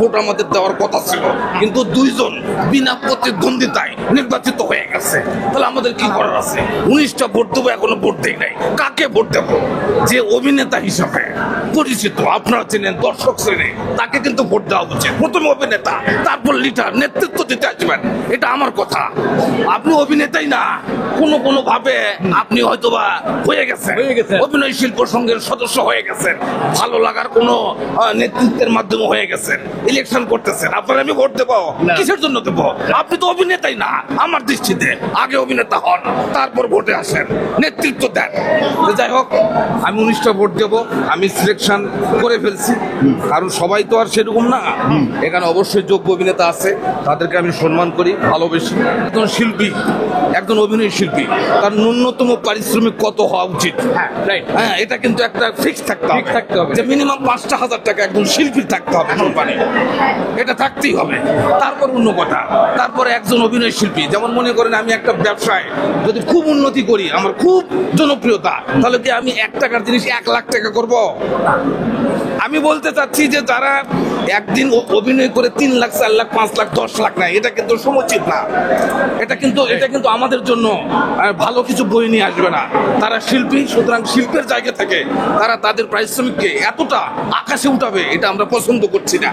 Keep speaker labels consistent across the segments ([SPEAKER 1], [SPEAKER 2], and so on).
[SPEAKER 1] Vote আমাদের দেওয়ার কথা ছিল, কিন্তু 2 জন বিনা প্রতিদ্বন্দ্বিতায় নির্বাচিত হয়ে গেছে। তাহলে আমাদের কি করার আছে? 19টা ভোট দেবো, এখনো ভোট দেই নাই। কাকে ভোট দেবো? যে অভিনেতা হিসাবে পরিচিত, আপনারা চেনেন, দর্শক শ্রেণী, তাকে কিন্তু ভোট দেওয়া উচিত। প্রথমে অভিনেতা, তারপর লিডার, নেতৃত্ব দিতে আসবেন। এটা আমার কথা। আপনি অভিনেতাই না, কোনো ভাবে আপনি হয়তোবা হয়ে গেছেন অভিনয় শিল্প সংঘের সদস্য হয়ে গেছেন, ভালো লাগার কোনো নেতৃত্বের মাধ্যমে হয়ে গেছেন, ইলেকশন করতেছেন, আপনার আমি ভোট দেবো? কিসের জন্য দেবো? আপনি তো অভিনেতাই না আমার দৃষ্টিতে। আগে অভিনেতা হন, তারপর ভোটে আসেন, নেতৃত্ব দেন। যাই হোক, আমি 19টা ভোট দেবো। আমি সিলেকশন করে ফেলছি, কারণ সবাই তো আর সেরকম না। এখানে অবশ্যই যোগ্য অভিনেতা আছে, তাদেরকে আমি সম্মান করি, ভালোবেসি। একজন শিল্পী, একজন অভিনয় শিল্পী, তার ন্যূনতম পারিশ্রমিক কত হওয়া উচিত? হ্যাঁ, এটা কিন্তু একটা ফিক্স থাকতে হবে যে মিনিমাম 5,000 টাকা একজন শিল্পীর থাকতে হবে কোম্পানি, এটা থাকতেই হবে। তারপর অন্য কথা, তারপরে একজন অভিনয় শিল্পী, যেমন মনে করেন আমি একটা ব্যবসায় যদি খুব উন্নতি করি, আমার খুব জনপ্রিয়তা, তাহলে কি আমি 1 টাকার জিনিস 1 লাখ টাকা করব? আমি বলতে চাচ্ছি যে যারা একদিন অভিনয় করে 3 লাখ, 4 লাখ, 5 লাখ, 10 লাখ নাই, এটা কিন্তু সমুচিত না। এটা কিন্তু আমাদের জন্য ভালো কিছু বই নিয়ে আসবে না। তারা শিল্পী, সুতরাং শিল্পের জায়গা থেকে তারা তাদের পারিশ্রমিককে এতটা আকাশে উঠাবে, এটা আমরা পছন্দ করছি না,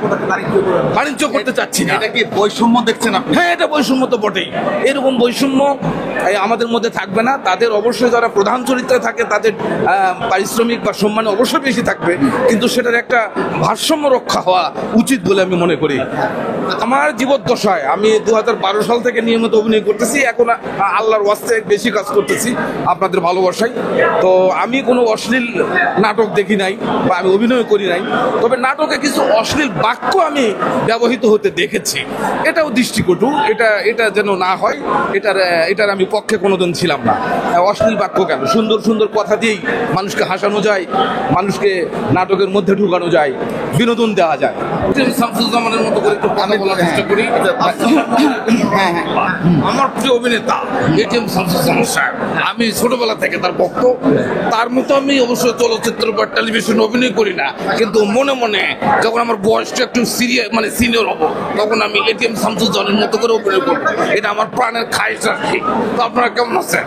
[SPEAKER 1] বাণিজ্য করতে চাচ্ছি না।
[SPEAKER 2] এটা কি বৈষম্য দেখছেন আপনি?
[SPEAKER 1] হ্যাঁ, এটা বৈষম্য তো বটেই। এরকম বৈষম্য আমাদের মধ্যে থাকবে না। তাদের অবশ্যই যারা প্রধান চরিত্রে থাকে তাদের পারিশ্রমিক বা সম্মান অবশ্যই বেশি থাকবে, কিন্তু সেটার একটা ভারসাম্য রক্ষা হওয়া উচিত বলে আমি মনে করি। আমার জীবদ্দশায় আমি 2012 সাল থেকে নিয়মিত অভিনয় করতেছি। এখন আল্লাহর ওয়াস্তে বেশি কাজ করতেছি আপনাদের ভালোবাসায়। তো আমি কোনো অশ্লীল নাটক দেখি নাই বা আমি অভিনয় করি নাই, তবে নাটকে কিছু অশ্লীল বাক্য আমি ব্যবহৃত হতে দেখেছি। এটাও দৃষ্টিকটু, এটা যেন না হয়, এটার আমি পক্ষে কোনোদিন ছিলাম না। অশ্লীল বাক্য কেন? সুন্দর সুন্দর কথা দিয়েই মানুষকে হাসানো যায়, মানুষকে নাটকের মধ্যে ঢুকানো যায়, বিনোদন দেওয়া যায়। শামসুজ্জামানের মতো করে একটু কথা বলার চেষ্টা করি। আমার প্রিয় অভিনেতা এটিএম শামসুজ্জামান সাহেব, আমি ছোটবেলা থেকে তার ভক্ত। তার মতো আমি অবশ্যই চলচ্চিত্র বা টেলিভিশন অভিনয় করি না, কিন্তু মনে মনে যখন আমার বয়সটা একটু সিনিয়র হবো, তখন আমি এটিএম শামসুজ্জামানের মতো করে অভিনয় করবো। এটা আমার প্রাণের খায়েশ আর কি। তো আপনারা কেমন আছেন?